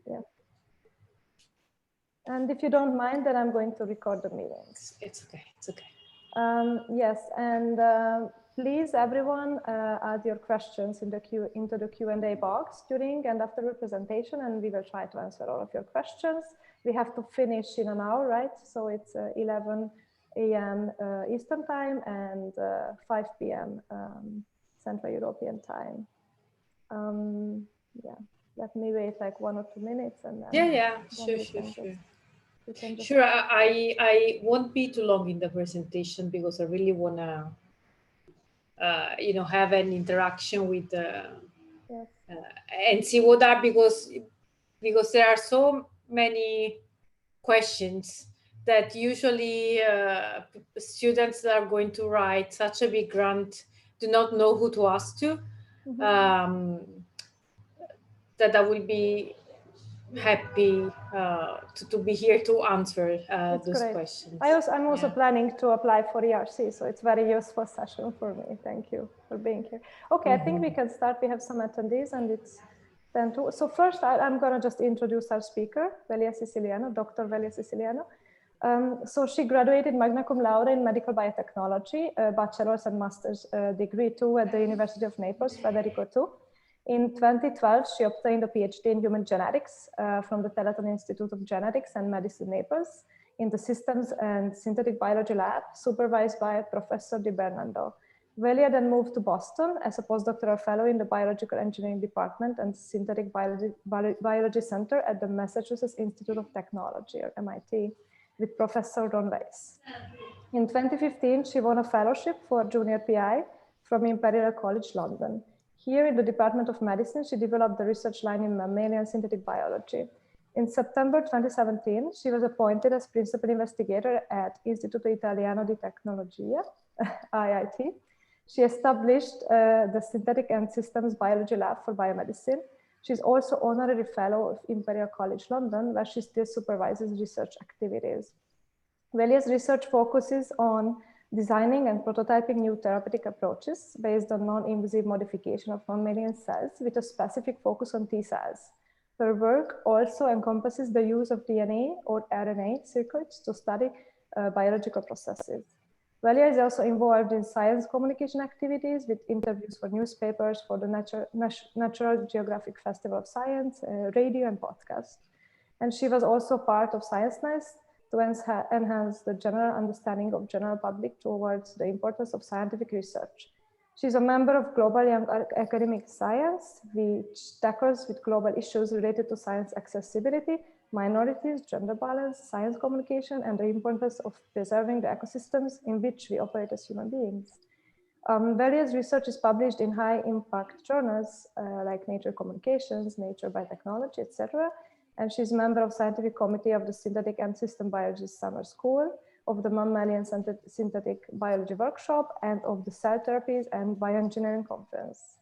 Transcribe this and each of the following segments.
Yeah. And if you don't mind, then I'm going to record the meetings. It's okay. It's okay. Yes, and please, everyone, add your questions into the Q&A box during and after the presentation, and we will try to answer all of your questions. We have to finish in an hour, right? So it's 11 a.m. Eastern time and 5 p.m. Central European time. Yeah, let me wait like 1 or 2 minutes, and then sure. Just sure, I won't be too long in the presentation because I really want to, have an interaction with yes. and see what are, because there are so many questions that usually students that are going to write such a big grant do not know who to ask to. That I will be happy to be here to answer those questions. I'm also planning to apply for ERC, so it's very useful session for me. Thank you for being here. Okay, I think we can start. We have some attendees, and it's 10:02. So first, I'm going to just introduce our speaker, Velia Siciliano, Dr. Velia Siciliano. So she graduated magna cum laude in medical biotechnology, bachelor's and master's degree too at the University of Naples, Federico II. In 2012, she obtained a PhD in human genetics from the Teleton Institute of Genetics and Medicine, Naples, in the Systems and Synthetic Biology Lab, supervised by Professor Di Bernardo. Velia then moved to Boston as a postdoctoral fellow in the Biological Engineering Department and Synthetic Biology Center at the Massachusetts Institute of Technology, or MIT, with Professor Ron Weiss. In 2015, she won a fellowship for junior PI from Imperial College London. Here in the Department of Medicine, she developed the research line in mammalian synthetic biology. In September 2017, she was appointed as principal investigator at Istituto Italiano di Tecnologia, IIT. She established the Synthetic and Systems Biology Lab for Biomedicine. She's also honorary fellow of Imperial College London, where she still supervises research activities. Velia's research focuses on designing and prototyping new therapeutic approaches based on non-invasive modification of mammalian cells with a specific focus on T cells. Her work also encompasses the use of DNA or RNA circuits to study biological processes. Velia is also involved in science communication activities with interviews for newspapers, for the Natural Geographic Festival of Science, radio and podcast. And she was also part of Science Nest to enhance the general understanding of general public towards the importance of scientific research. She's a member of Global Young Academic Science, which tackles with global issues related to science accessibility, minorities, gender balance, science communication, and the importance of preserving the ecosystems in which we operate as human beings. Various research is published in high impact journals like Nature Communications, Nature Biotechnology, etc. And she's a member of scientific committee of the Synthetic and System Biology Summer School, of the Mammalian Synthetic Biology Workshop, and of the Cell Therapies and Bioengineering Conference.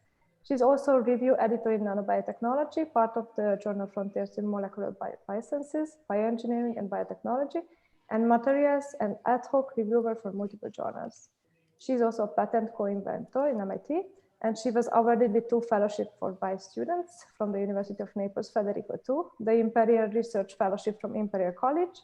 She's also a review editor in Nanobiotechnology, part of the journal Frontiers in Molecular Biosciences, Bioengineering and Biotechnology, and materials and ad hoc reviewer for multiple journals. She's also a patent co-inventor in MIT, and she was awarded with 2 fellowships for by students from the University of Naples, Federico II, the Imperial Research Fellowship from Imperial College,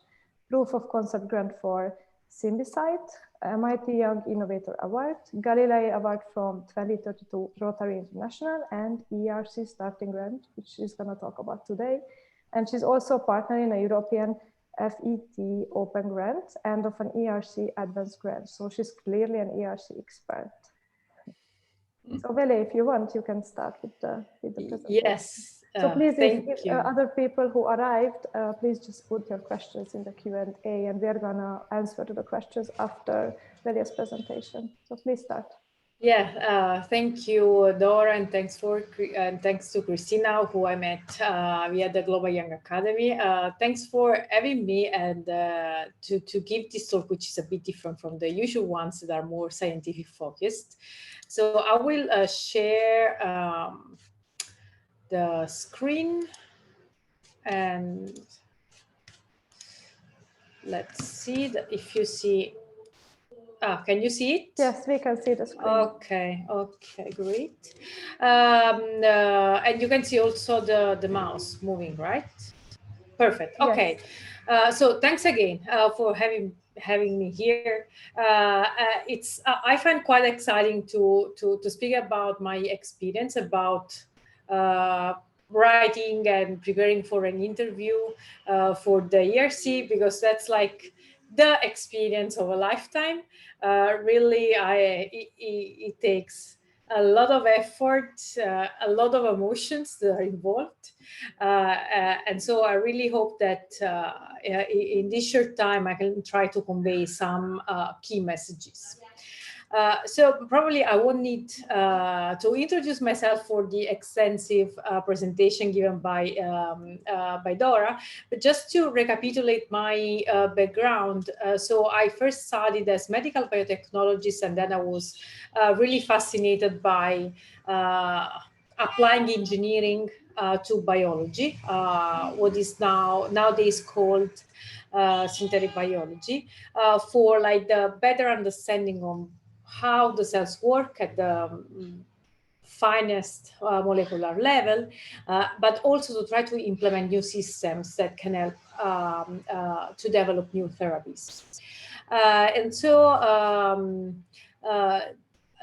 Proof of Concept Grant for Symbicide, MIT Young Innovator Award, Galilei Award from 2032 Rotary International, and ERC Starting Grant, which she's going to talk about today. And she's also a partner in a European FET Open Grant and of an ERC Advanced Grant. So she's clearly an ERC expert. So Velia, if you want, you can start with the presentation. Yes. So please, if other people who arrived, please just put your questions in the Q&A, and we are gonna answer to the questions after Velia's presentation. So please start. Yeah, thank you, Dora, and thanks to Christina, who I met via the Global Young Academy. Thanks for having me and to give this talk, which is a bit different from the usual ones that are more scientific focused. So I will share the screen, and let's see if you see Can you see it? Yes, we can see the screen. Okay, great. And you can see also the mouse moving, right? Perfect. Okay. Yes. So thanks again for having me here. It's I find quite exciting to speak about my experience about writing and preparing for an interview for the ERC, because that's like the experience of a lifetime. Really, it takes a lot of effort, a lot of emotions that are involved. And so I really hope that in this short time I can try to convey some key messages. So probably I won't need to introduce myself for the extensive presentation given by Dora, but just to recapitulate my background. So I first studied as medical biotechnologist, and then I was really fascinated by applying engineering to biology, what is nowadays called synthetic biology, for like the better understanding of how the cells work at the finest molecular level, but also to try to implement new systems that can help to develop new therapies. And so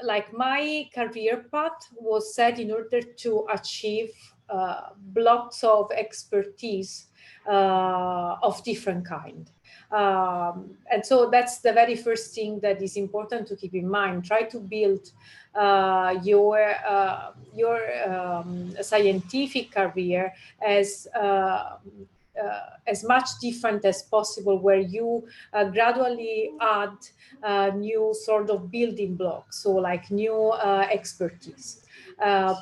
like my career path was set in order to achieve blocks of expertise of different kind. And so that's the very first thing that is important to keep in mind. Try to build your scientific career as much different as possible, where you gradually add new sort of building blocks, so like new expertise.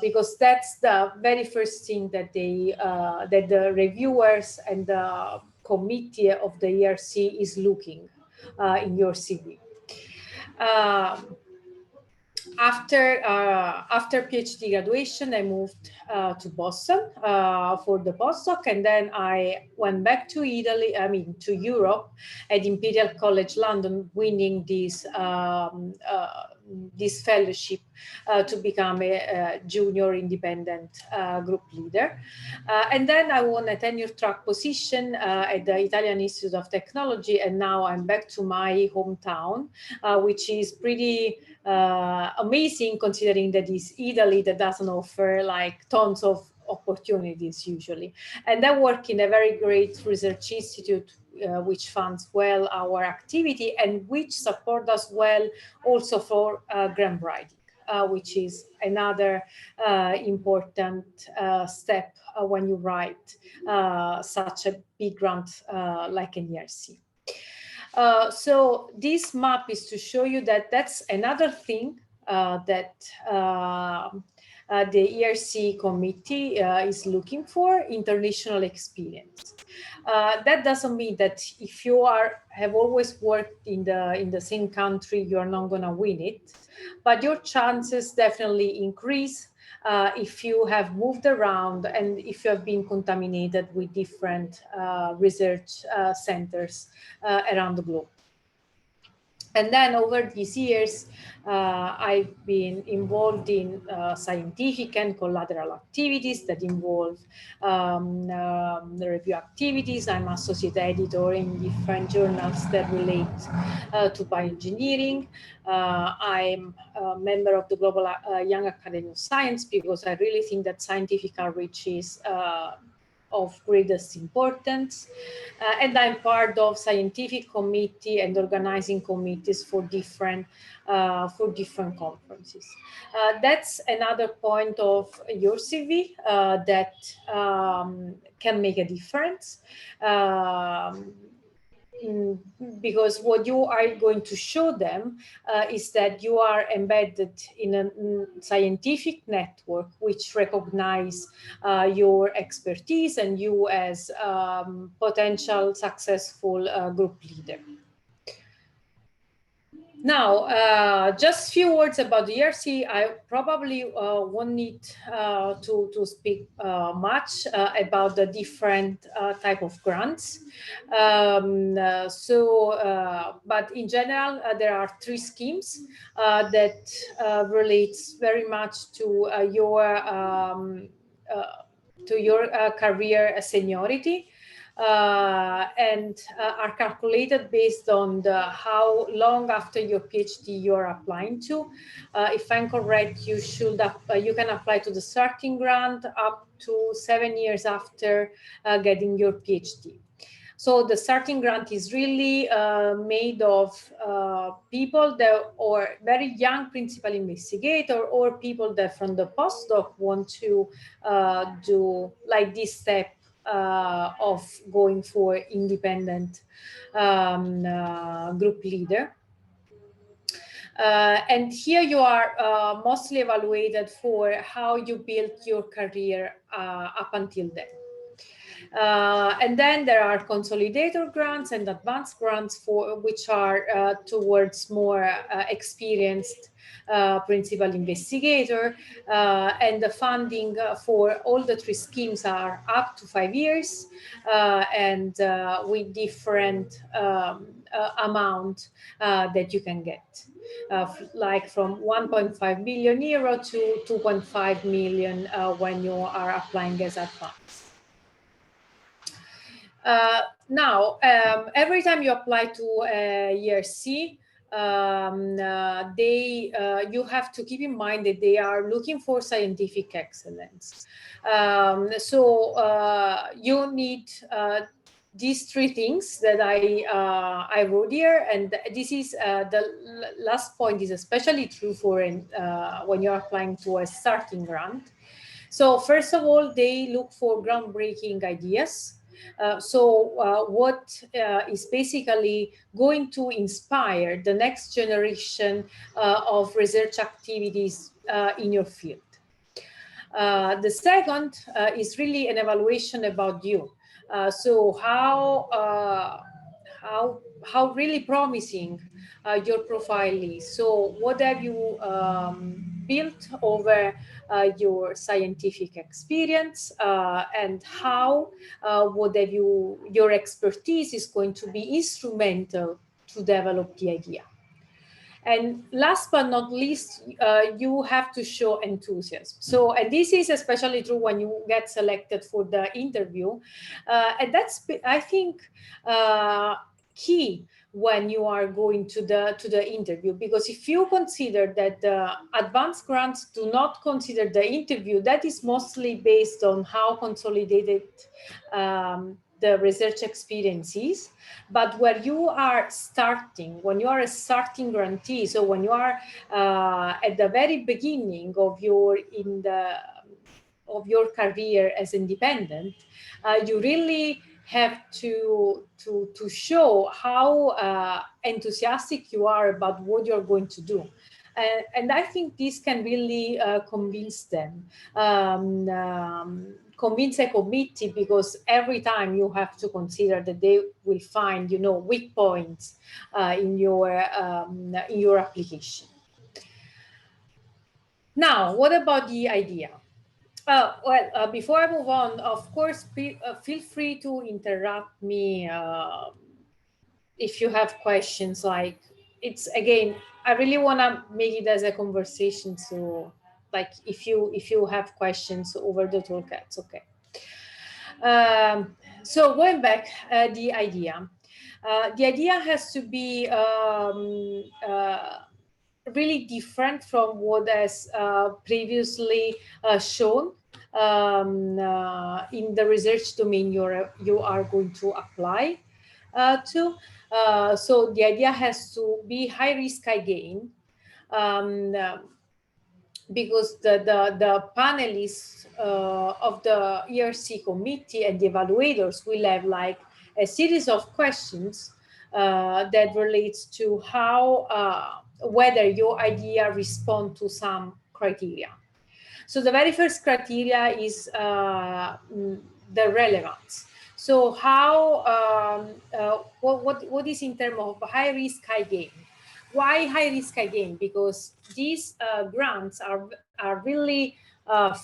Because that's the very first thing that that the reviewers and the committee of the ERC is looking in your CV. After PhD graduation, I moved to Boston for the postdoc, and then I went back to to Europe at Imperial College London, winning this fellowship to become a junior independent group leader. And then I won a tenure track position at the Italian Institute of Technology, and now I'm back to my hometown, which is pretty amazing, considering that it's Italy that doesn't offer like tons of opportunities usually. And I work in a very great research institute which funds well our activity and which support us well also for grant writing, which is another important step when you write such a big grant like an ERC. So this map is to show you that that's another thing that the ERC committee is looking for: international experience. That doesn't mean that if you have always worked in the same country, you're not going to win it, but your chances definitely increase if you have moved around and if you have been contaminated with different research centers around the globe. And then over these years, I've been involved in scientific and collateral activities that involve the review activities. I'm associate editor in different journals that relate to bioengineering. I'm a member of the Global Young Academy of Science, because I really think that scientific outreach is of greatest importance. And I'm part of scientific committee and organizing committees for different conferences. That's another point of your CV that can make a difference. Because what you are going to show them is that you are embedded in a scientific network which recognize your expertise and you as potential successful group leader. Now, just a few words about the ERC. I probably won't need to speak much about the different type of grants. But in general, there are three schemes that relates very much to your career seniority. And are calculated based on how long after your PhD you're applying to. If I'm correct, you can apply to the starting grant up to 7 years after getting your PhD. So the starting grant is really made of people that are very young principal investigator, or people that from the postdoc want to do like this step of going for independent group leader. And here you are mostly evaluated for how you built your career up until then. And then there are consolidator grants and advanced grants, for which are towards more experienced principal investigator, and the funding for all the three schemes are up to 5 years, and with different amount that you can get, like from 1.5 billion euro to 2.5 million when you are applying as advanced. Now, every time you apply to ERC, you have to keep in mind that they are looking for scientific excellence. So you need these three things that I wrote here, and this is the last point is especially true for when you're applying to a starting grant. So first of all, they look for groundbreaking ideas. What is basically going to inspire the next generation of research activities in your field. The second is really an evaluation about you. So how really promising your profile is. So what have you built over your scientific experience, and how your expertise is going to be instrumental to develop the idea. And last but not least, you have to show enthusiasm. So, and this is especially true when you get selected for the interview. And that's, I think, key when you are going to the interview, because if you consider that the advanced grants do not consider the interview, that is mostly based on how consolidated the research experiences. But where you are starting, when you are a starting grantee, so when you are at the very beginning of your career as independent, you really have to show how enthusiastic you are about what you're going to do. And I think this can really convince them, convince a committee, because every time you have to consider that they will find, weak points in your application. Now, what about the idea? Before I move on, of course, feel free to interrupt me if you have questions. Like, it's, again, I really want to make it as a conversation. So, like, if you have questions over the toolkit, it's okay. So going back, the idea has to be really different from what has previously shown in the research domain you are going to apply to. So the idea has to be high risk, high gain, because the panelists of the ERC committee and the evaluators will have like a series of questions that relates to how whether your idea responds to some criteria. So the very first criteria is the relevance. So how what is in terms of high risk, high gain? why high risk again? Because these grants are really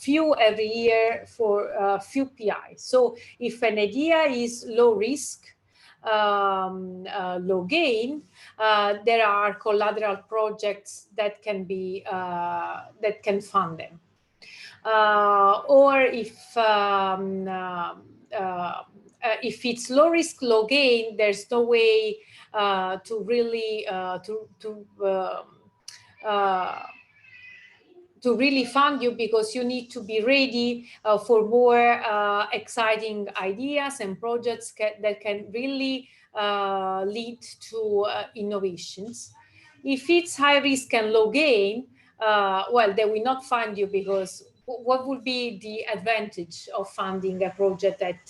few every year for few PIs. So if an idea is low risk, low gain, there are collateral projects that can be that can fund them. Or if it's low risk, low gain, there's no way to really to really fund you, because you need to be ready for more exciting ideas and projects that can really lead to innovations. If it's high risk and low gain, well, they will not fund you, because what would be the advantage of funding a project that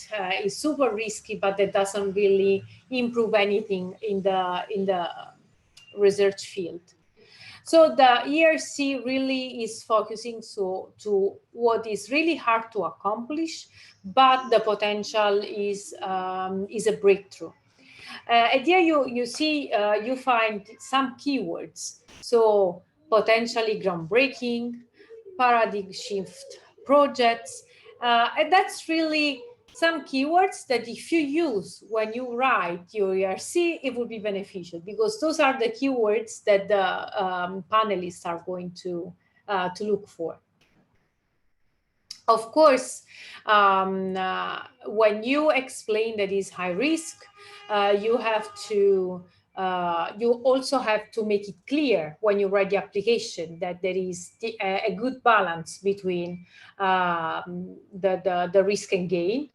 is super risky but that doesn't really improve anything in the research field? So the ERC really is focusing to what is really hard to accomplish, but the potential is a breakthrough. And here you see, you find some keywords. So potentially groundbreaking, paradigm shift projects, and that's really some keywords that if you use when you write your ERC, it would be beneficial, because those are the keywords that the panelists are going to look for. Of course, when you explain that is high risk, you have to you also have to make it clear when you write the application that there is a good balance between the risk and gain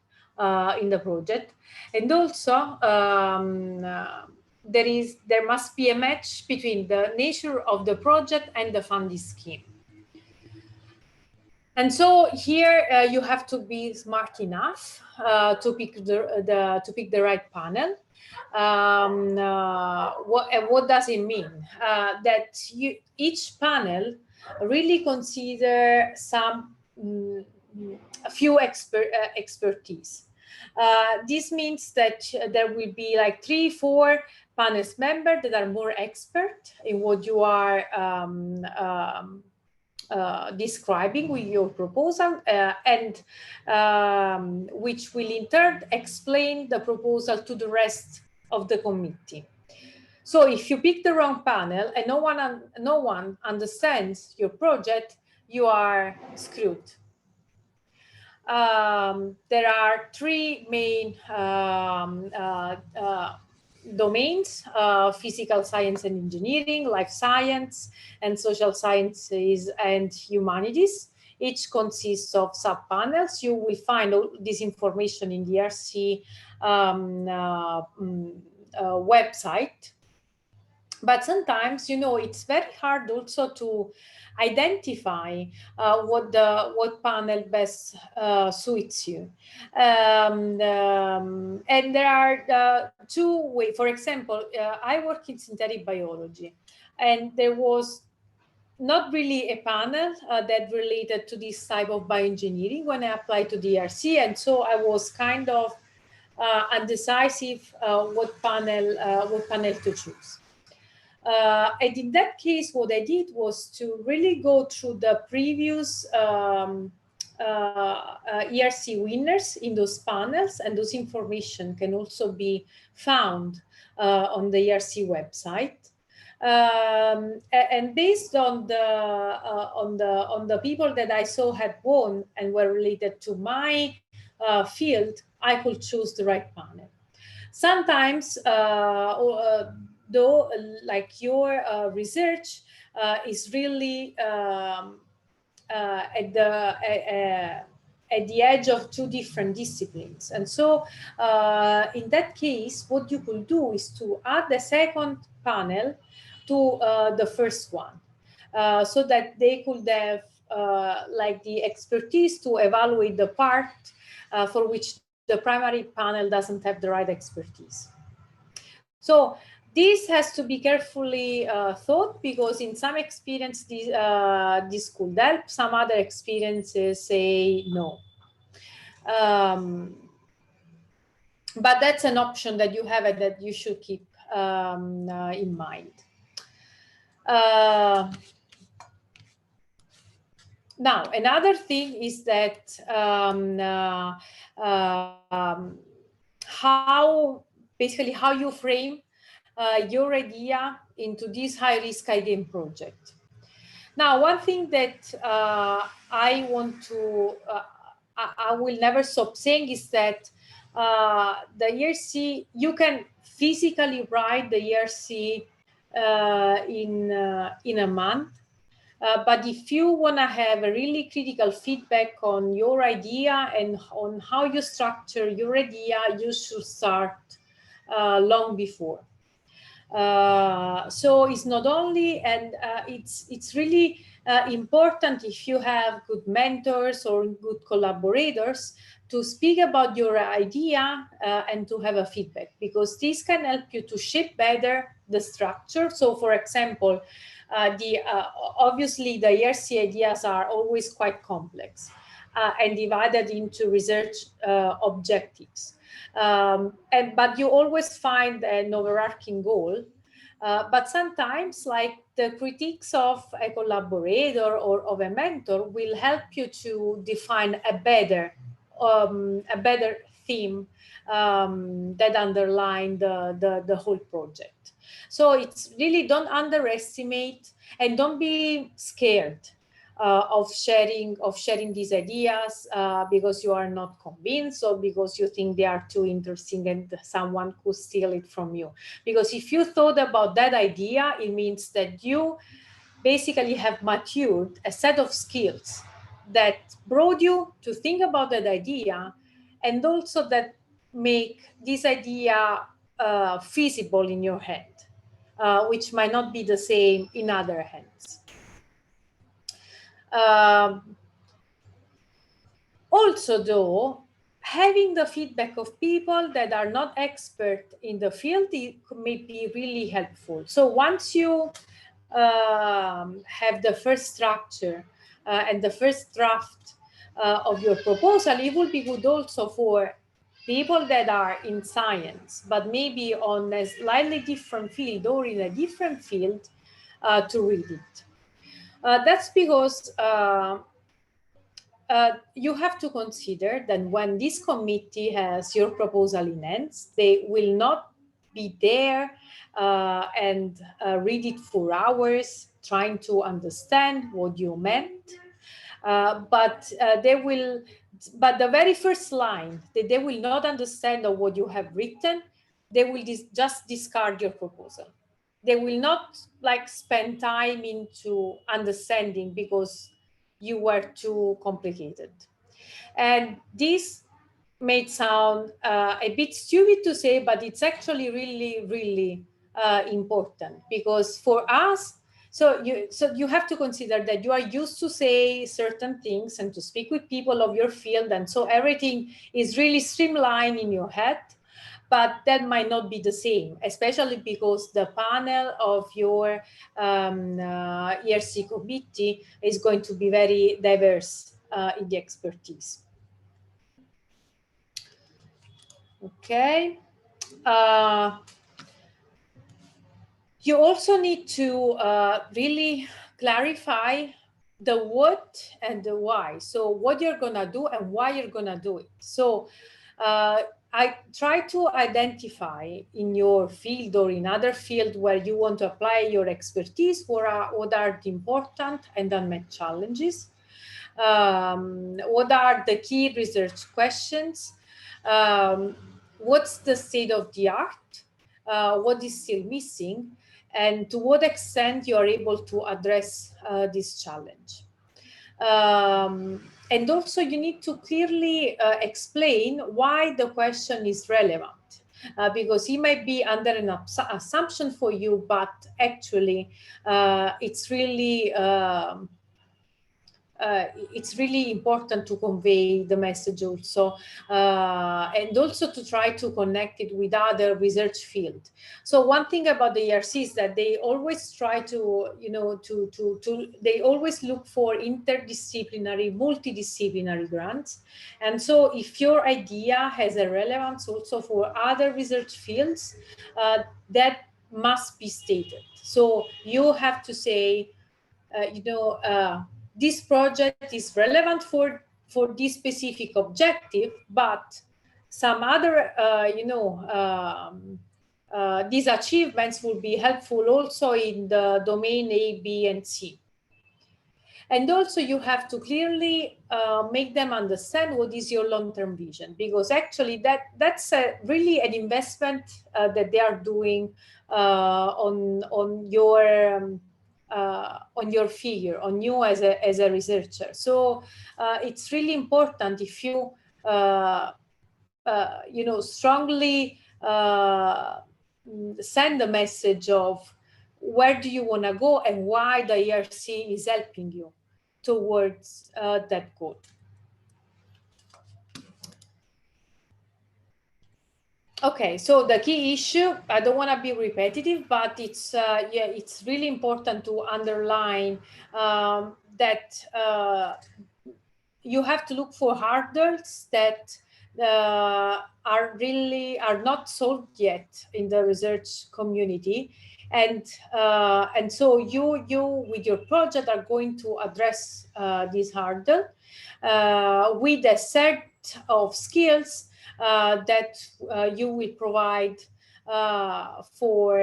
in the project, and also there must be a match between the nature of the project and the funding scheme. And so here you have to be smart enough to pick the right panel. What does it mean? That each panel really consider a few expertise. This means that there will be like 3-4 panels members that are more expert in what you are describing with your proposal, and which will in turn explain the proposal to the rest of the committee. So if you pick the wrong panel and no one understands your project, you are screwed. There are 3 main domains: physical science and engineering, life science, and social sciences and humanities. Each consists of sub-panels. You will find all this information in the ERC website. But sometimes, it's very hard also to identify what panel best suits you. And there are 2 ways. For example, I work in synthetic biology, and there was not really a panel that related to this type of bioengineering when I applied to the ERC, and so I was kind of undecisive what panel to choose. And in that case, what I did was to really go through the previous ERC winners in those panels, and those information can also be found on the ERC website. And based on the people that I saw had won and were related to my field, I could choose the right panel. Sometimes, though, like your research is really at the edge of 2 different disciplines. And so in that case, what you could do is to add a second panel to the first one, so that they could have like the expertise to evaluate the part for which the primary panel doesn't have the right expertise. So this has to be carefully thought, because in some experience this could help, some other experiences say no. But that's an option that you have and that you should keep in mind. Now, another thing is that basically how you frame your idea into this high-risk idea project. Now, one thing that I want to, I will never stop saying is that the ERC, you can physically write the ERC in a month. But if you want to have a really critical feedback on your idea and on how you structure your idea, you should start long before. So it's not only, and it's really important if you have good mentors or good collaborators to speak about your idea and to have a feedback, because this can help you to shape better the structure. So for example, obviously the ERC ideas are always quite complex and divided into research objectives. But you always find an overarching goal. But sometimes, like the critiques of a collaborator or of a mentor will help you to define a better theme that underline the whole project. So it's really, don't underestimate and don't be scared of sharing these ideas because you are not convinced or because you think they are too interesting and someone could steal it from you. Because if you thought about that idea, it means that you basically have matured a set of skills that brought you to think about that idea, and also that make this idea feasible in your head, which might not be the same in other hands. Also, though, having the feedback of people that are not expert in the field may be really helpful. So once you have the first structure and the first draft of your proposal, it will be good also for people that are in science, but maybe on a slightly different field or in a different field to read it. That's because you have to consider that when this committee has your proposal in hands, they will not be there and read it for hours trying to understand what you meant. But the very first line that they will not understand of what you have written, they will just discard your proposal. They will not like spend time into understanding because you were too complicated. And this may sound a bit stupid to say, but it's actually really, really important, because for us, so you have to consider that you are used to say certain things and to speak with people of your field, and so everything is really streamlined in your head. But that might not be the same, especially because the panel of your ERC committee is going to be very diverse in the expertise. Okay. You also need to really clarify the what and the why. So what you're gonna do and why you're gonna do it. So I try to identify in your field or in other field where you want to apply your expertise, what are the important and unmet challenges, what are the key research questions, what's the state of the art, what is still missing, and to what extent you are able to address this challenge. And also you need to clearly explain why the question is relevant, because it might be under an assumption for you, but actually it's really important to convey the message also, and also to try to connect it with other research field. So one thing about the ERC is that they always try to, they always look for interdisciplinary, multidisciplinary grants. And so if your idea has a relevance also for other research fields, that must be stated. So you have to say, this project is relevant for this specific objective, but some other, these achievements will be helpful also in the domain A, B, and C. And also you have to clearly make them understand what is your long-term vision, because actually that's really an investment that they are doing on your figure, on you as a researcher. So it's really important if you strongly send a message of where do you want to go and why the ERC is helping you towards that goal. Okay, so the key issue, I don't want to be repetitive, but it's it's really important to underline that you have to look for hurdles that are not solved yet in the research community, and so you with your project are going to address this hurdle with a set of skills that you will provide for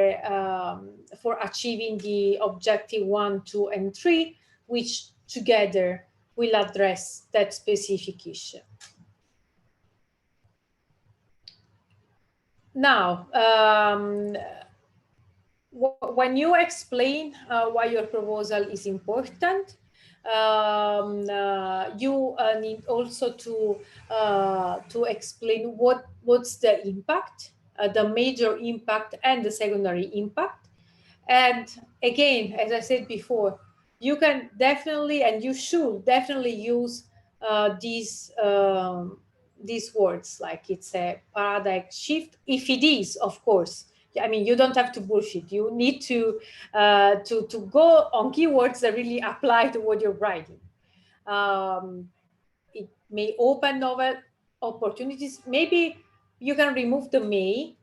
achieving the objective 1, 2, and 3, which together will address that specific issue. Now, when you explain why your proposal is important, you need also to explain what's the impact, the major impact and the secondary impact. And again, as I said before, you can definitely and you should definitely use these words, like it's a paradigm shift, if it is, of course. I mean, you don't have to bullshit. You need to go on keywords that really apply to what you're writing. It may open novel opportunities. Maybe you can remove the may.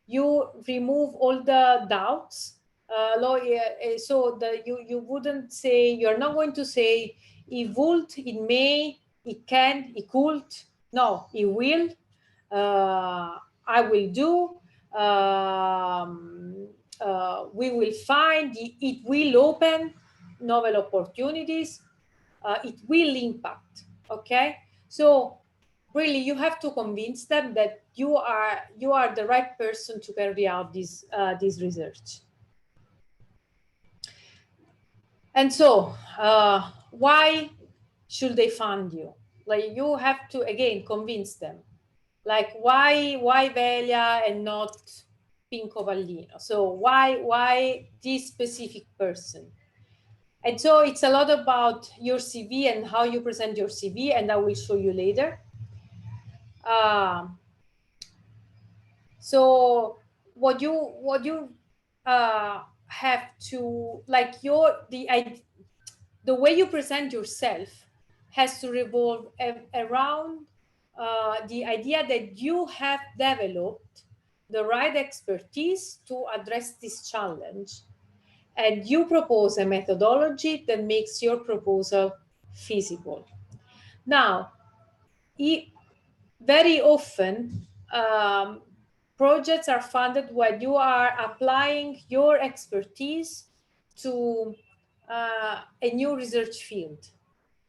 You remove all the doubts. So that you wouldn't say, you're not going to say it would, it may, it can, it could. No, it will. I will do. We will find. It will open novel opportunities. It will impact. Okay, so really you have to convince them that you are the right person to carry out this research. And so why should they fund you? Like, you have to again convince them, like why Velia and not Pinco Vallino? So why this specific person? And so it's a lot about your CV and how you present your CV, and I will show you later. So what you have to, like, the way you present yourself has to revolve around the idea that you have developed the right expertise to address this challenge, and you propose a methodology that makes your proposal feasible. Now, very often, projects are funded when you are applying your expertise to a new research field.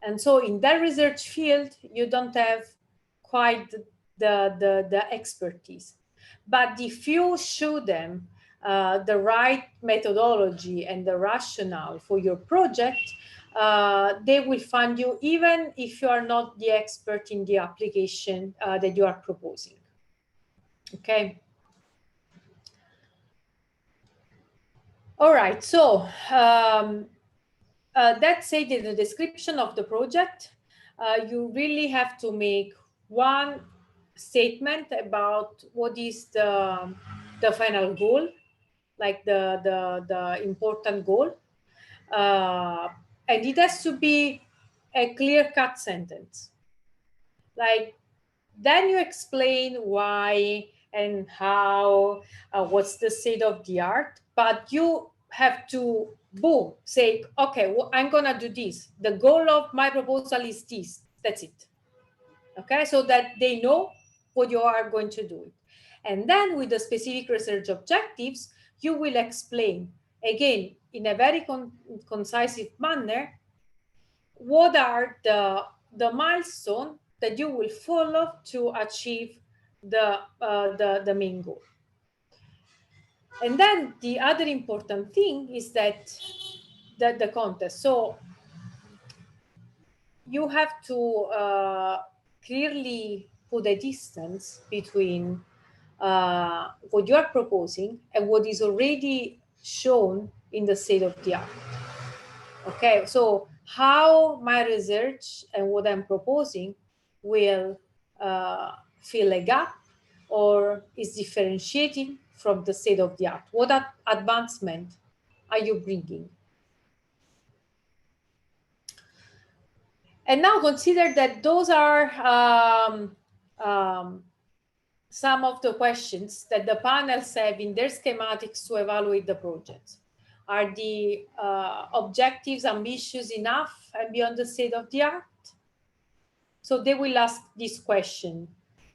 And so in that research field, you don't have quite the expertise. But if you show them the right methodology and the rationale for your project, they will fund you even if you are not the expert in the application that you are proposing. Okay. All right, so that said, in the description of the project, you really have to make one statement about what is the final goal, like the important goal, and it has to be a clear-cut sentence. Like, then you explain why and how, what's the state of the art, but you have to, boom, say, okay, well, I'm gonna do this. The goal of my proposal is this, that's it. Okay, so that they know what you are going to do. And then with the specific research objectives, you will explain, again, in a very concise manner, what are the milestones that you will follow to achieve the main goal. And then the other important thing is that the context. So you have to clearly put a distance between what you are proposing and what is already shown in the state of the art. Okay, so how my research and what I'm proposing will fill a gap or is differentiating from the state of the art? What advancement are you bringing? And now consider that those are some of the questions that the panels have in their schematics to evaluate the project. Are the objectives ambitious enough and beyond the state of the art? So they will ask this question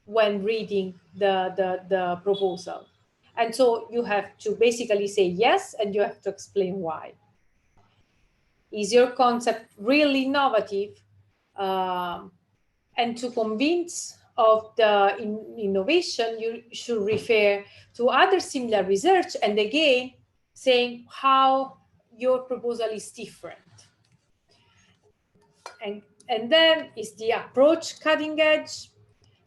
when reading the proposal. And so you have to basically say yes, and you have to explain why. Is your concept really innovative? And to convince of the innovation, you should refer to other similar research, and again, saying how your proposal is different. And then is the approach cutting edge?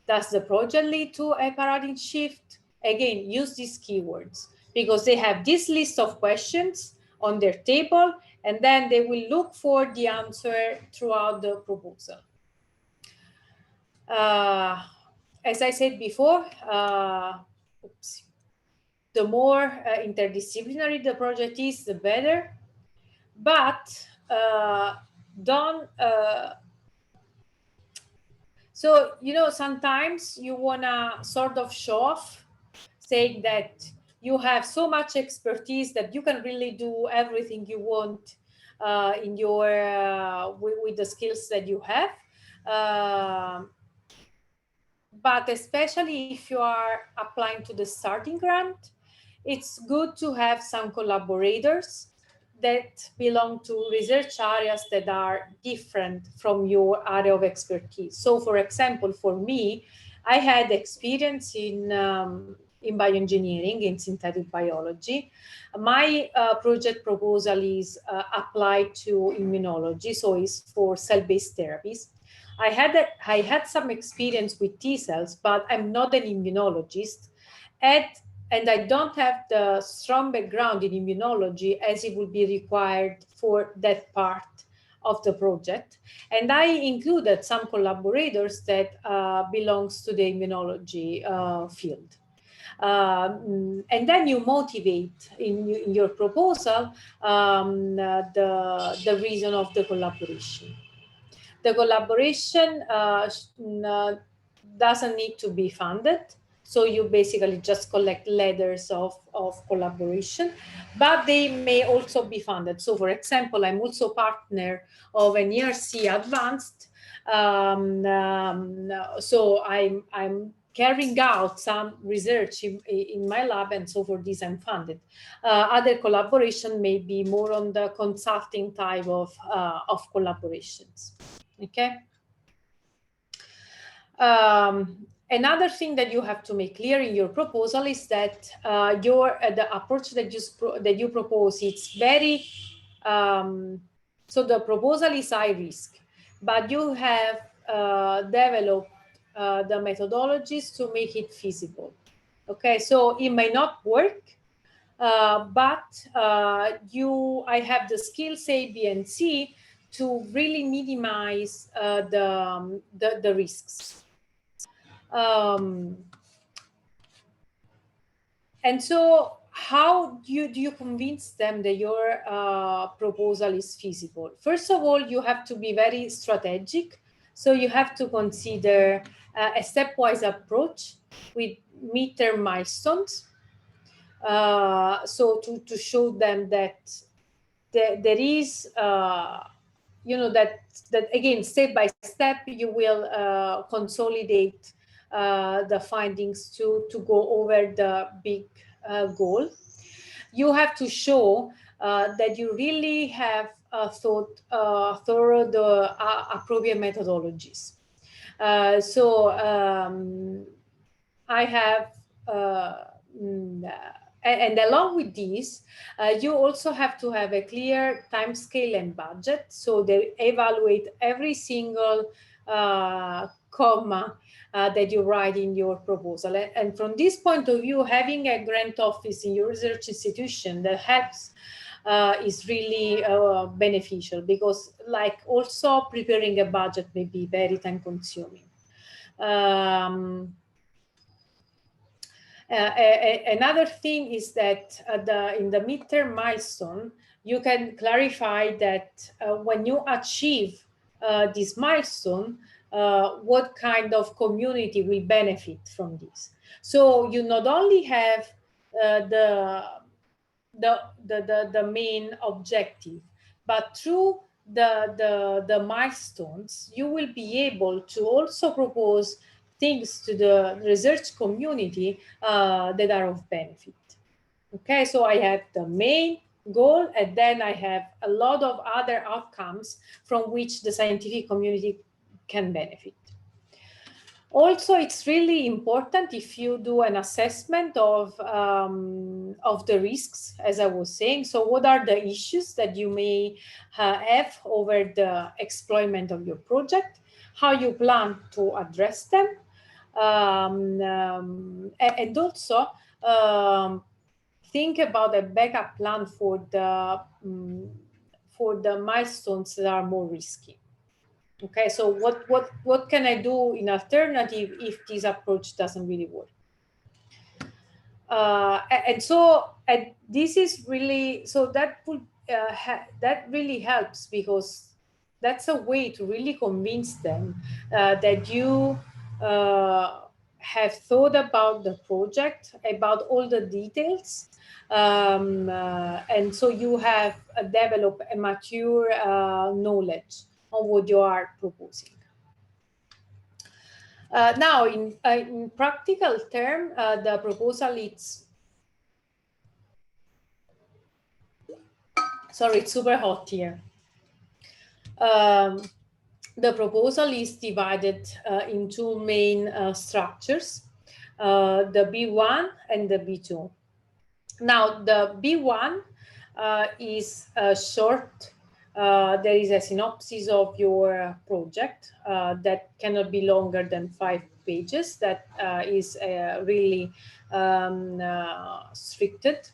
Does the project lead to a paradigm shift? Again, use these keywords because they have this list of questions on their table, and then they will look for the answer throughout the proposal. As I said before, the more interdisciplinary the project is, the better. But don't. So, you know, sometimes you want to sort of show off, saying that you have so much expertise that you can really do everything you want in your with the skills that you have. But especially if you are applying to the starting grant, it's good to have some collaborators that belong to research areas that are different from your area of expertise. So for example, for me, I had experience in bioengineering, in synthetic biology. My project proposal is applied to immunology, so it's for cell-based therapies. I had some experience with T cells, but I'm not an immunologist. And I don't have the strong background in immunology as it would be required for that part of the project. And I included some collaborators that belongs to the immunology field. And then you motivate in your proposal the reason of the collaboration. The collaboration doesn't need to be funded. So you basically just collect letters of collaboration, but they may also be funded. So for example, I'm also partner of an ERC advanced. So I'm carrying out some research in my lab, and so for this I'm funded. Other collaboration may be more on the consulting type of collaborations. Okay. Another thing that you have to make clear in your proposal is that the approach that you propose, it's very so the proposal is high risk, but you have developed the methodologies to make it feasible. Okay, so it may not work, but I have the skills A, B, and C to really minimize the risks. And so how do you convince them that your proposal is feasible? First of all, you have to be very strategic So you have to consider a stepwise approach with midterm milestones. So to show them that there is, that again, step by step, you will consolidate the findings to go over the big goal. You have to show that you really have thought thorough the appropriate methodologies. I have, and along with these, you also have to have a clear time scale and budget. So they evaluate every single comma that you write in your proposal. And from this point of view, having a grant office in your research institution that helps is really beneficial, because like also preparing a budget may be very time consuming. Another thing is that in the midterm milestone, you can clarify that when you achieve this milestone, what kind of community will benefit from this. So you not only have the main objective, but through the milestones, you will be able to also propose things to the research community that are of benefit. Okay, so I have the main goal, and then I have a lot of other outcomes from which the scientific community can benefit. Also, it's really important if you do an assessment of the risks, as I was saying. So what are the issues that you may have over the exploitment of your project, how you plan to address them, and also think about a backup plan for the milestones that are more risky. Okay, so what can I do in alternative if this approach doesn't really work? And this is really, so that would that really helps, because that's a way to really convince them that you have thought about the project, about all the details, and so you have developed a mature knowledge on what you are proposing. Now, in practical term, the proposal is, sorry, it's super hot here. The proposal is divided in two main structures, the B1 and the B2. Now, the B1 is short. There is a synopsis of your project that cannot be longer than 5 pages. That is really restricted.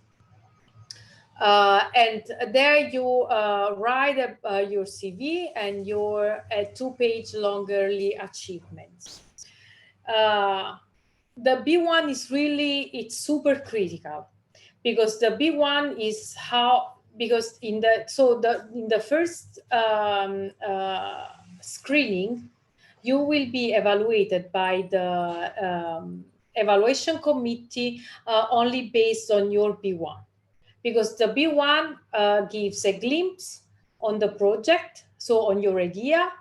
And there you write your CV and your 2-page long early achievements. The B1 is really, it's super critical, because the B1 is how, because in the first screening, you will be evaluated by the evaluation committee only based on your B1, because the B1 gives a glimpse on the project, so on your idea,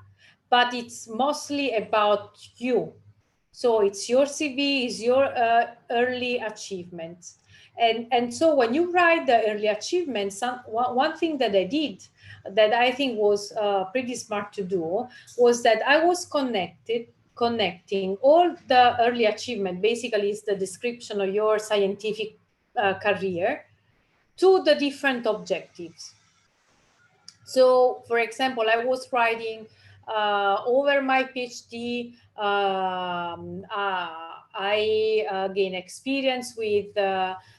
but it's mostly about you. So it's your CV, is your early achievements. And so when you write the early achievements, one thing that I did that I think was pretty smart to do was that I was connecting all the early achievement, basically is the description of your scientific career, to the different objectives. So, for example, I was writing over my PhD, I gained experience with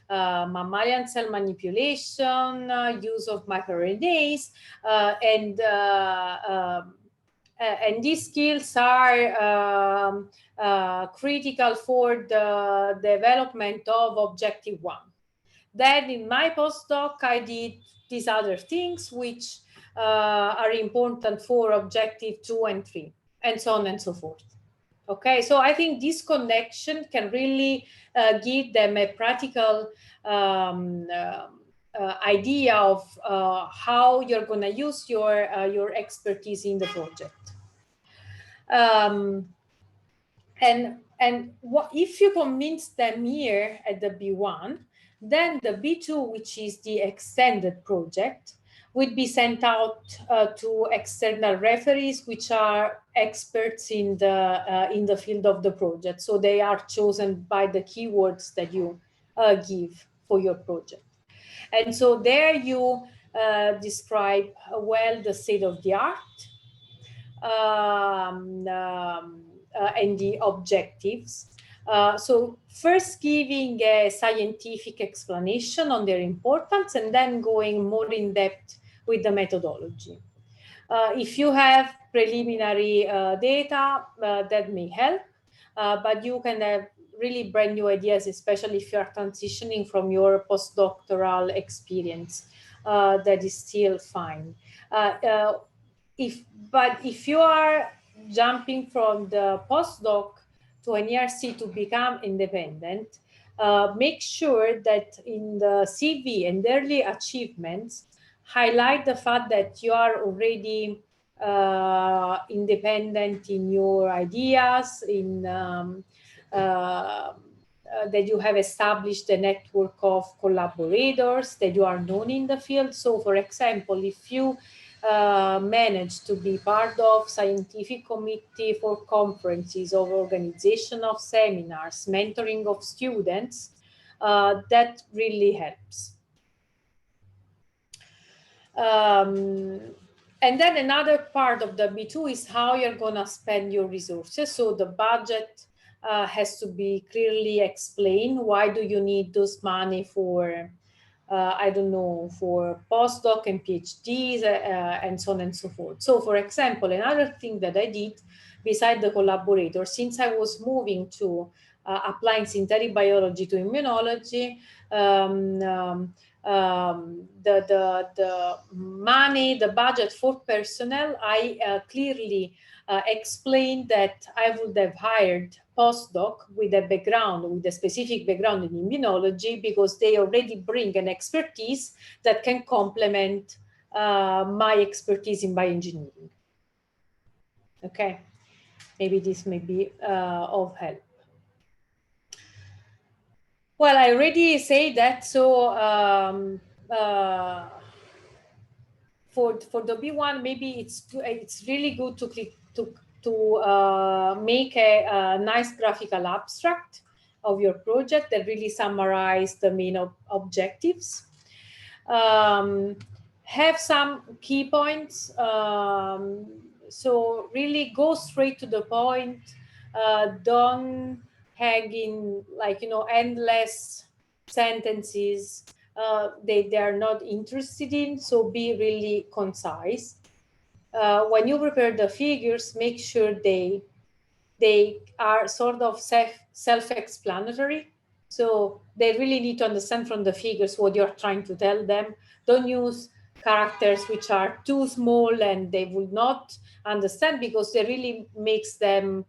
mammalian cell manipulation, use of microRNAs, and these skills are critical for the development of objective 1. Then in my postdoc, I did these other things which are important for objective 2 and 3. and so on and so forth. Okay, so I think this connection can really give them a practical idea of how you're going to use your expertise in the project. And what if you convince them here at the B1, then the B2, which is the extended project, would be sent out to external referees, which are experts in the field of the project. So they are chosen by the keywords that you give for your project. And so there you describe well the state of the art and the objectives. So first giving a scientific explanation on their importance and then going more in depth with the methodology. If you have preliminary data, that may help, but you can have really brand new ideas, especially if you are transitioning from your postdoctoral experience. That is still fine. But if you are jumping from the postdoc to an ERC to become independent, make sure that in the CV and early achievements, highlight the fact that you are already independent in your ideas, that you have established a network of collaborators, that you are known in the field. So for example, if you manage to be part of scientific committee for conferences or organization of seminars, mentoring of students, that really helps. And then another part of the B2 is how you're gonna spend your resources. So the budget has to be clearly explained. Why do you need those money for, I don't know, for postdoc and PhDs and so on and so forth. So for example, another thing that I did beside the collaborator, since I was moving to applying synthetic biology to immunology, the money, the budget for personnel, I clearly explained that I would have hired postdoc with a background, with a specific background in immunology, because they already bring an expertise that can complement my expertise in bioengineering. Okay, maybe this may be of help. Well, I already say that. So for the B1, maybe it's really good to make a nice graphical abstract of your project that really summarize the main objectives. Have some key points. So really go straight to the point. Don't hang in endless sentences they are not interested in. So be really concise. When you prepare the figures, make sure they are sort of self-explanatory. So they really need to understand from the figures what you're trying to tell them. Don't use characters which are too small and they will not understand, because they really makes them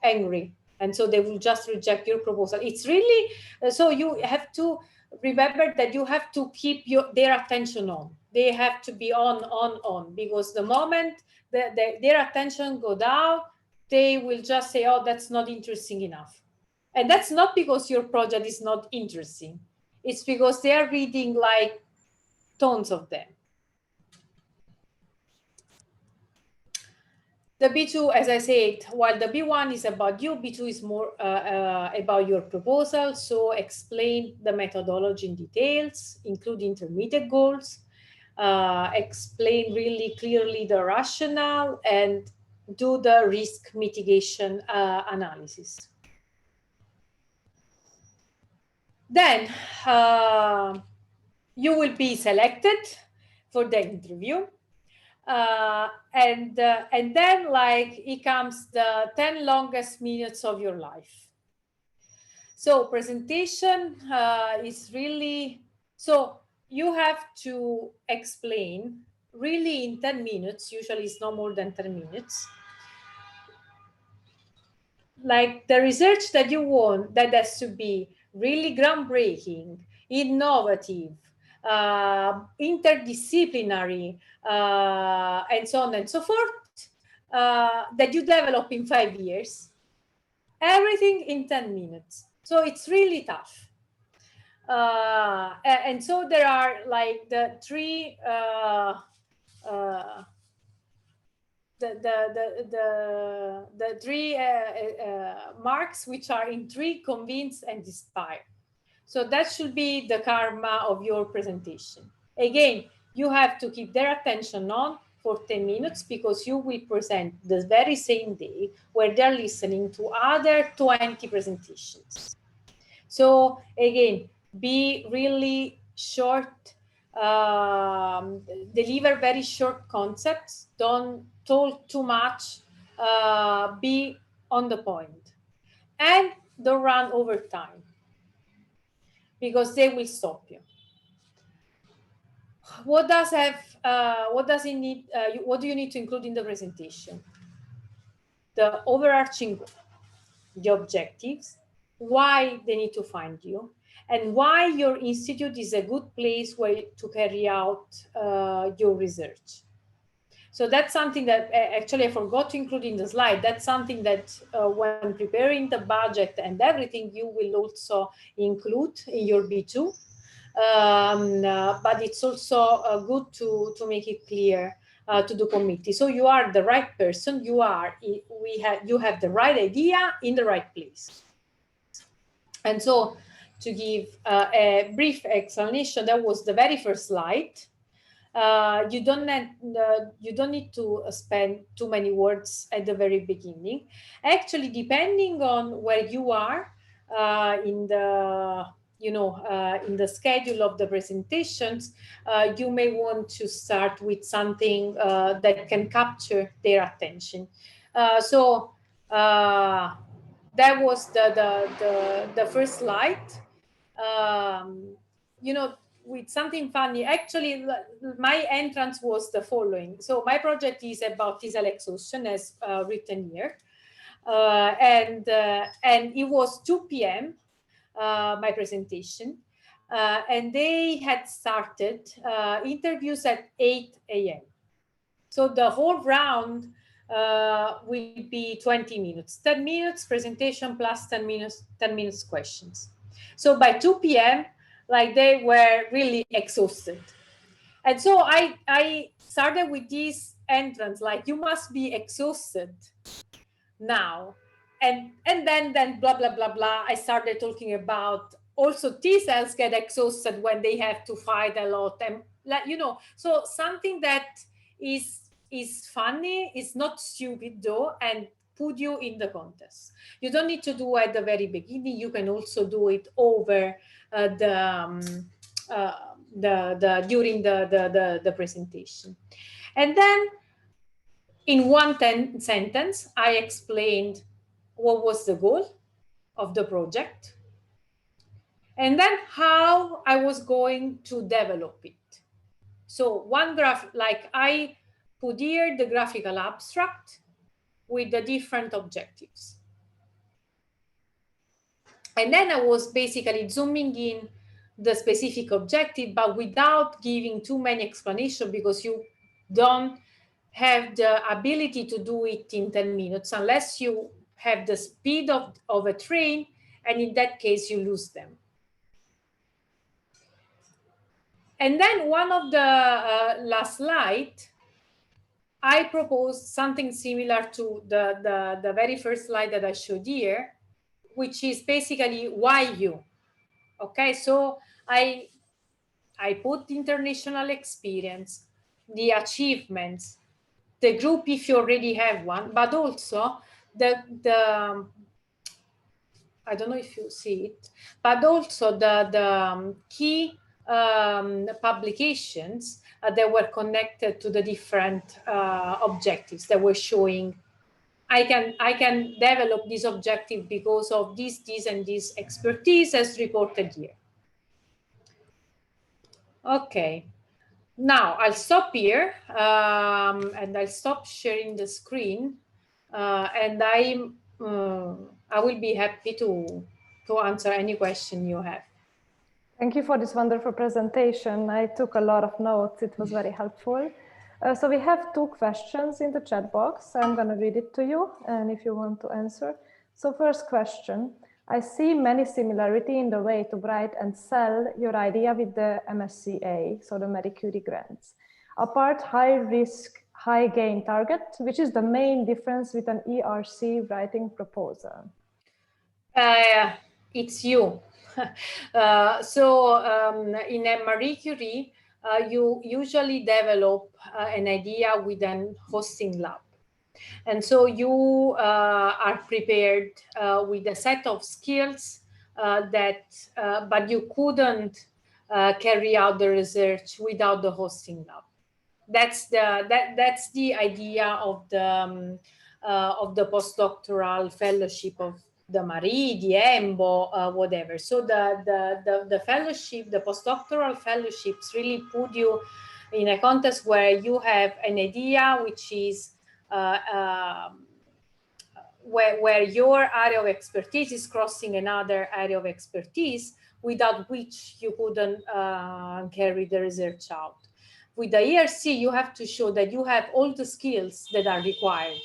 angry, and so they will just reject your proposal. It's really so you have to remember that you have to keep their attention on. They have to be on, because the moment their attention go down, they will just say, oh, that's not interesting enough. And that's not because your project is not interesting. It's because they are reading like tons of them. The B2, as I said, while the B1 is about you, B2 is more about your proposal. So explain the methodology in details, include intermediate goals, explain really clearly the rationale, and do the risk mitigation analysis. Then you will be selected for the interview. And then it comes the 10 longest minutes of your life. So presentation is really, so you have to explain really in 10 minutes, usually it's no more than 10 minutes, like the research that you want, that has to be really groundbreaking, innovative, interdisciplinary, and so on and so forth, that you develop in 5 years, everything in 10 minutes. So it's really tough. And so there are like the three the three marks, which are intrigue, convince, and inspire. So that should be the karma of your presentation. Again, you have to keep their attention on for 10 minutes, because you will present the very same day where they're listening to other 20 presentations. So again, be really short, deliver very short concepts, don't talk too much, be on the point, and don't run over time, because they will stop you. What does it need? What do you need to include in the presentation? The overarching goal, the objectives, why they need to find you, and why your institute is a good place where to carry out your research. So that's something that actually I forgot to include in the slide. That's something that when preparing the budget and everything, you will also include in your B2. But it's also good to make it clear to the committee. So you are the right person. You have the right idea in the right place. And so to give a brief explanation, that was the very first slide. You don't need to spend too many words at the very beginning. Actually, depending on where you are in the in the schedule of the presentations, you may want to start with something that can capture their attention. So that was the first slide. With something funny, actually, my entrance was the following. So my project is about T-cell exhaustion, as written here, and it was 2 p.m. My presentation, and they had started interviews at 8 a.m. So the whole round will be 20 minutes, 10 minutes presentation plus 10 minutes questions. So by 2 p.m., like, they were really exhausted. And so I started with this entrance, like, you must be exhausted now. And then blah, blah, blah, blah. I started talking about also T cells get exhausted when they have to fight a lot. And, so something that is funny, is not stupid though, and put you in the contest. You don't need to do at the very beginning. You can also do it over during the presentation. And then in one sentence, I explained what was the goal of the project, and then how I was going to develop it. So one graph, like, I put here the graphical abstract with the different objectives. And then I was basically zooming in the specific objective, but without giving too many explanations, because you don't have the ability to do it in 10 minutes unless you have the speed of a train, and in that case you lose them. And then one of the last slide, I proposed something similar to the very first slide that I showed here, which is basically why you. Okay, so I put international experience, the achievements, the group if you already have one, but also the I don't know if you see it, but also the key publications that were connected to the different objectives that were showing I can develop this objective because of this, and this expertise as reported here. Okay. Now I'll stop here and I'll stop sharing the screen and I will be happy to answer any question you have. Thank you for this wonderful presentation. I took a lot of notes. It was very helpful. So we have 2 questions in the chat box. I'm going to read it to you, and if you want to answer. So first question, I see many similarity in the way to write and sell your idea with the MSCA, so the Marie Curie grants. Apart high risk, high gain target, which is the main difference with an ERC writing proposal? It's you. In a Marie Curie, you usually develop an idea with an hosting lab. And so you are prepared with a set of skills but you couldn't carry out the research without the hosting lab. That's the idea of the postdoctoral fellowship of the Marie, the EMBO, whatever. So the fellowship, the postdoctoral fellowships really put you in a context where you have an idea which is where your area of expertise is crossing another area of expertise without which you couldn't carry the research out. With the ERC, you have to show that you have all the skills that are required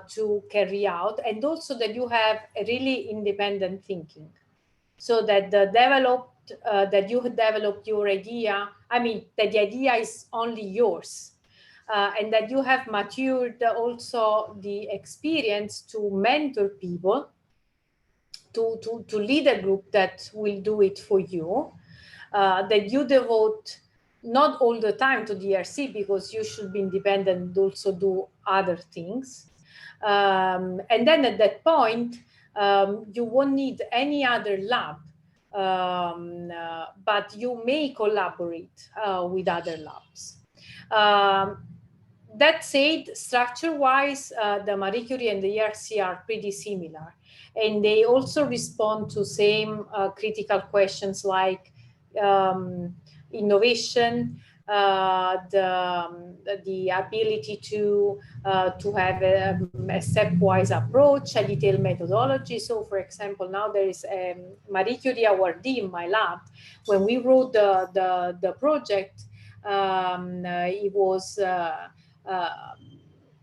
to carry out, and also that you have a really independent thinking, so that that you developed your idea. I mean, that the idea is only yours, and that you have matured also the experience to mentor people, to lead a group that will do it for you, that you devote not all the time to the ERC because you should be independent and also do other things. And then at that point, you won't need any other lab, but you may collaborate with other labs. That said, structure-wise, the Marie Curie and the ERC are pretty similar. And they also respond to same critical questions like innovation, the ability to have a stepwise approach, a detailed methodology. So, for example, now there is a Marie Curie awardee in my lab. When we wrote the project, it was.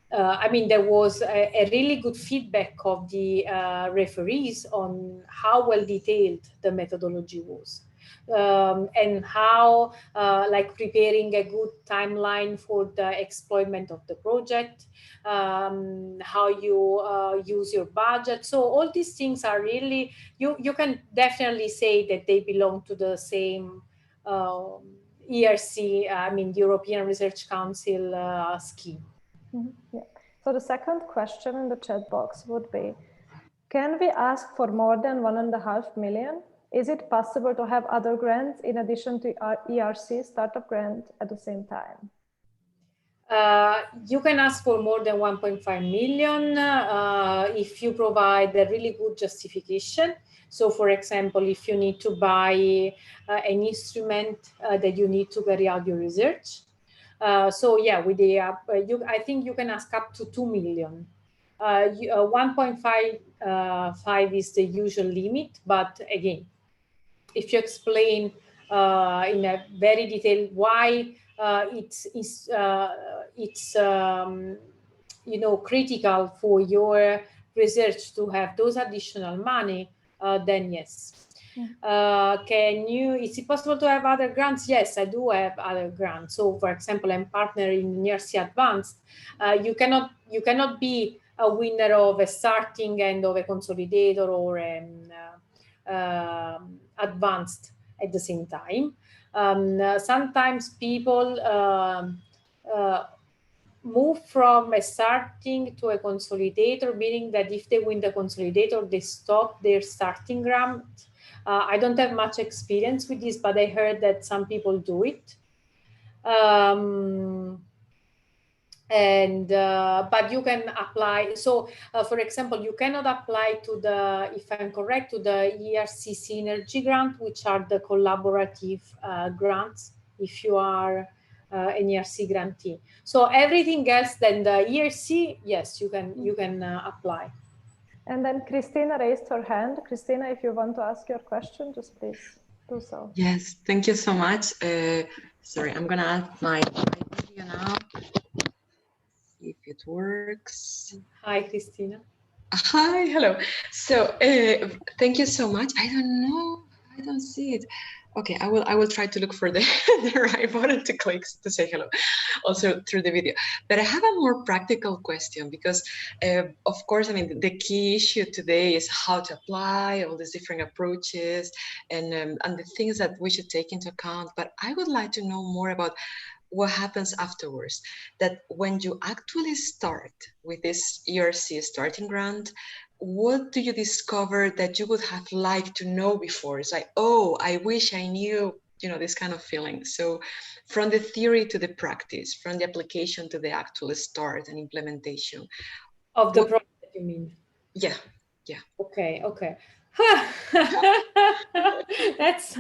I mean, there was a really good feedback of the referees on how well detailed the methodology was, and how, like, preparing a good timeline for the exploitment of the project, how you use your budget. So all these things are really, you can definitely say that they belong to the same ERC, I mean, European Research Council scheme. Mm-hmm. Yeah. So the second question in the chat box would be, can we ask for more than 1.5 million? Is it possible to have other grants in addition to our ERC startup grant at the same time? You can ask for more than 1.5 million if you provide a really good justification. So, for example, if you need to buy an instrument that you need to carry out your research. So, yeah, with the I think you can ask up to 2 million. 1.5 is the usual limit, but again, if you explain in a very detailed why it's you know, critical for your research to have those additional money, then yes. Is it possible to have other grants? Yes, I do have other grants. So, for example, I'm partnering in ERC Advanced. You cannot be a winner of a starting and of a consolidator or an advanced at the same time. Sometimes people move from a starting to a consolidator, meaning that if they win the consolidator, they stop their starting grant. I don't have much experience with this, but I heard that some people do it. But you can apply. So, for example, you cannot apply to the, if I'm correct, to the ERC Synergy grant, which are the collaborative grants. If you are an ERC grantee. So everything else than the ERC, yes, you can apply. And then Christina raised her hand. Christina, if you want to ask your question, just please do so. Yes, thank you so much. Sorry, I'm gonna add my video now. See if it works. Hi, Christina. Hi, hello. So thank you so much. I don't know, I don't see it. Okay, I will try to look for the, the right button to click to say hello, also through the video. But I have a more practical question because, of course, I mean, the key issue today is how to apply all these different approaches and the things that we should take into account. But I would like to know more about what happens afterwards, that when you actually start with this ERC starting grant, what do you discover that you would have liked to know before? It's like, oh, I wish I knew, you know, this kind of feeling. So from the theory to the practice, from the application to the actual start and implementation. Of the project, you mean? Yeah, yeah. Okay, okay. That's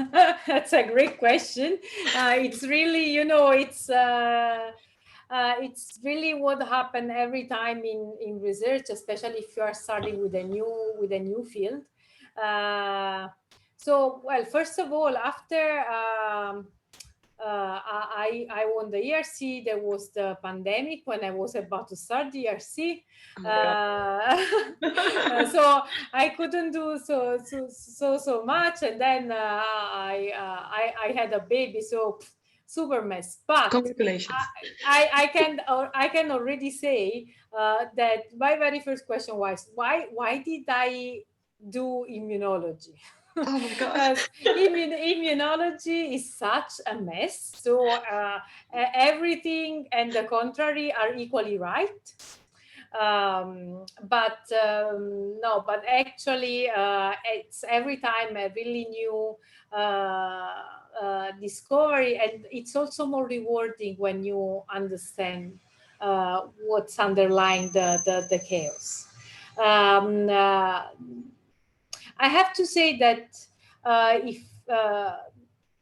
a great question. It's really, you know, it's really what happens every time in research, especially if you are starting with a new field. So, well, first of all, after I won the ERC, there was the pandemic when I was about to start the ERC. So I couldn't do so much, and then I had a baby, so super mess. But congratulations. I can already say that my very first question was why did I do immunology? Oh my God. Immunology is such a mess. So everything and the contrary are equally right. But actually, it's every time a really new discovery, and it's also more rewarding when you understand what's underlying the chaos. I have to say that if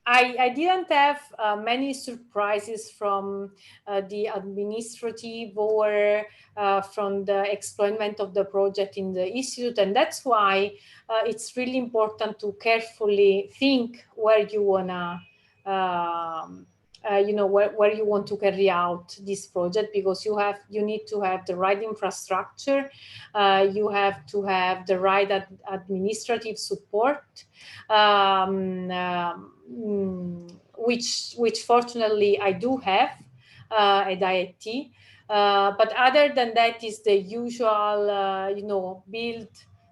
I didn't have many surprises from the administrative or from the explainment of the project in the institute, and that's why it's really important to carefully think where you wanna where you want to carry out this project, because you need to have the right infrastructure, you have to have the right administrative support, which fortunately I do have at IIT. But other than that is the usual build,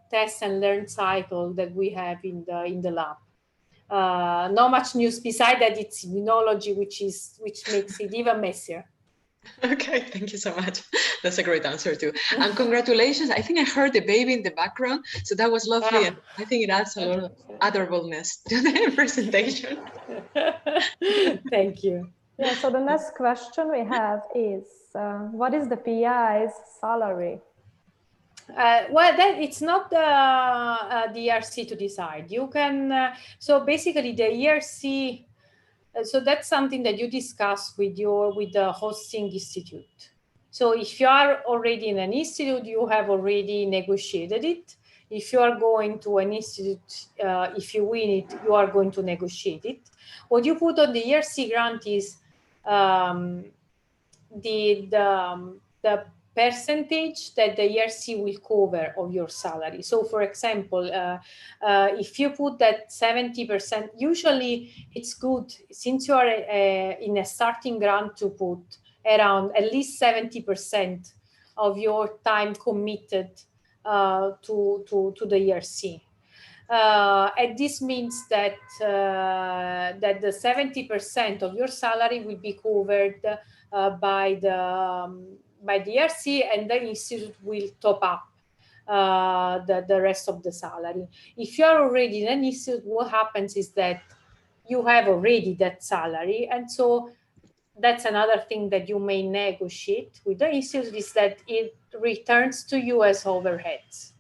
test and learn cycle that we have in the lab. Not much news beside that. It's immunology, which makes it even messier. Okay, thank you so much. That's a great answer too. And congratulations. I think I heard the baby in the background, so that was lovely. And I think it adds a lot of adorableness to the presentation. Thank you. Yeah, so the next question we have is, what is the PI's salary? Well, it's not the ERC to decide. You can, so basically the ERC, so that's something that you discuss with the hosting institute. So if you are already in an institute, you have already negotiated it. If you are going to an institute, if you win it, you are going to negotiate it. What you put on the ERC grant is the percentage that the ERC will cover of your salary. So for example, if you put that 70%, usually it's good, since you are in a starting grant, to put around at least 70% of your time committed to the ERC. And this means that that the 70% of your salary will be covered by the ERC, and the institute will top up the rest of the salary. If you are already in an institute, what happens is that you have already that salary, and so that's another thing that you may negotiate with the institute, is that it returns to you as overheads.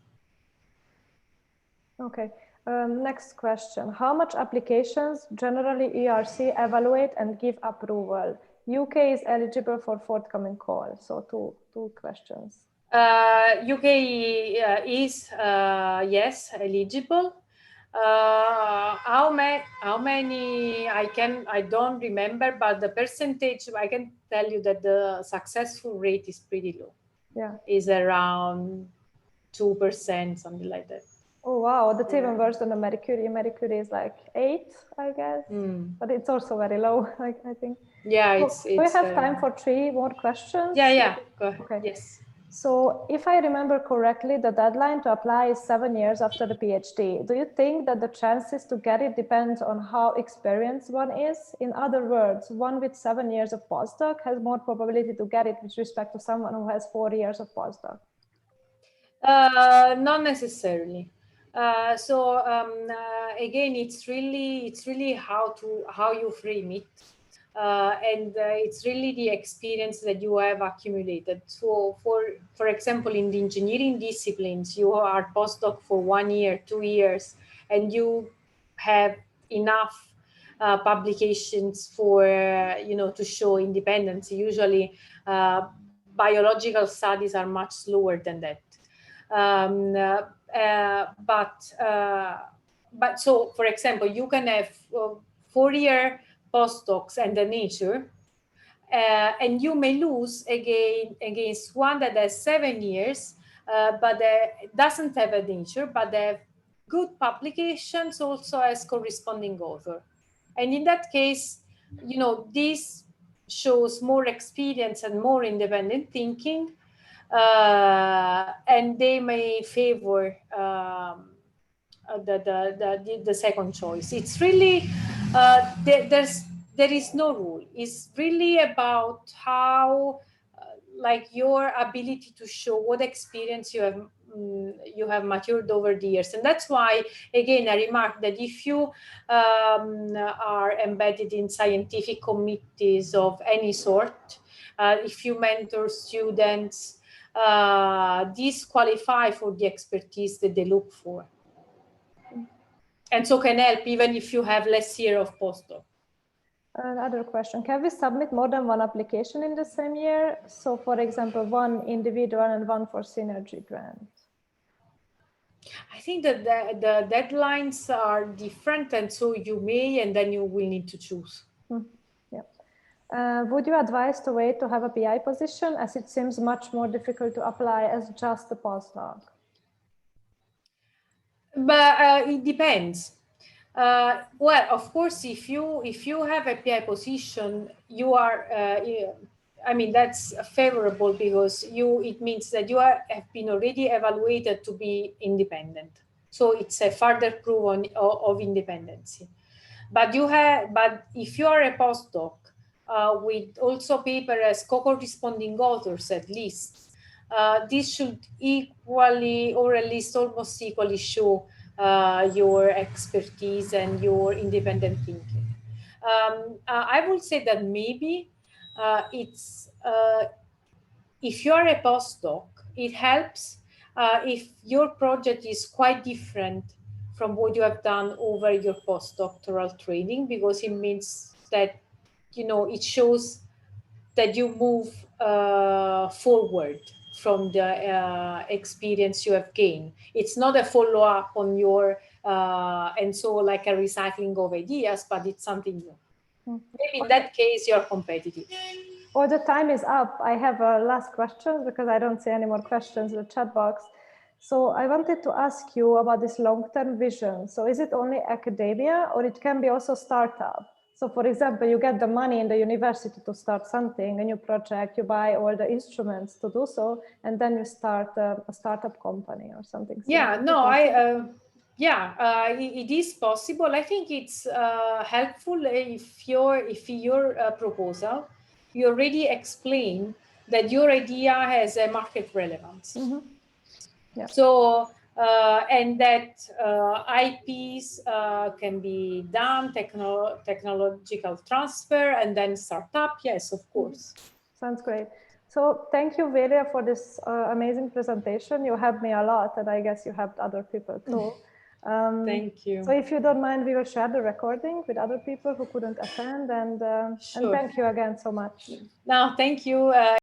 Okay. Next question. How much applications generally ERC evaluate and give approval? UK is eligible for forthcoming call. So two questions. UK is yes, eligible. How many I don't remember, but the percentage I can tell you that the successful rate is pretty low. Yeah, is around 2%, something like that. Oh wow, that's even worse than the Marie Curie. Marie Curie is like 8, I guess, but it's also very low. I think. Yeah, So it's. Do we have time for 3 more questions? Yeah. Go ahead. Okay. Yes. So if I remember correctly, the deadline to apply is 7 years after the PhD. Do you think that the chances to get it depends on how experienced one is? In other words, one with 7 years of postdoc has more probability to get it with respect to someone who has 4 years of postdoc? Not necessarily. Again, it's really how you frame it. And it's really the experience that you have accumulated. So for example, in the engineering disciplines, you are postdoc for 1 year, 2 years, and you have enough publications for, to show independence. Usually biological studies are much slower than that. But so, for example, you can have 4-year postdocs and the Nature, and you may lose against one that has 7 years, but doesn't have a Nature, but they have good publications also as corresponding author. And in that case, this shows more experience and more independent thinking, and they may favor the second choice. It's really there is no rule. It's really about how like your ability to show what experience you have matured over the years. And that's why, again, I remark that if you are embedded in scientific committees of any sort, if you mentor students, these qualify for the expertise that they look for. And so can help even if you have less year of postdoc. Another question, can we submit more than one application in the same year? So for example, one individual and one for synergy grant. I think that the deadlines are different, and so you may, and then you will need to choose. Yeah. Would you advise to wait to have a PI position, as it seems much more difficult to apply as just a postdoc? But it depends. Well, of course, if you have a PI position, you are. I mean, that's favorable because it means that you have been already evaluated to be independent. So it's a further proof of independency. But if you are a postdoc with also paper as co-corresponding authors at least, this should equally, or at least almost equally, show your expertise and your independent thinking. I would say that maybe if you're a postdoc, it helps if your project is quite different from what you have done over your postdoctoral training, because it means that, it shows that you move forward from the experience you have gained. It's not a follow-up on your, and so like a recycling of ideas, but it's something new. Maybe in that case, you're competitive. Well, the time is up. I have a last question because I don't see any more questions in the chat box. So I wanted to ask you about this long-term vision. So is it only academia, or it can be also startup? So for example, you get the money in the university to start something, a new project, you buy all the instruments to do so, and then you start a startup company or something. Yeah, no, it is possible. I think it's helpful if your proposal, you already explain that your idea has a market relevance. Yeah. So, and that IPs can be done, technological transfer, and then startup. Yes, of course. Sounds great. So thank you, Velia, for this amazing presentation. You helped me a lot, and I guess you helped other people too. Thank you. So if you don't mind, we will share the recording with other people who couldn't attend, and Sure. thank you again so much. No, thank you.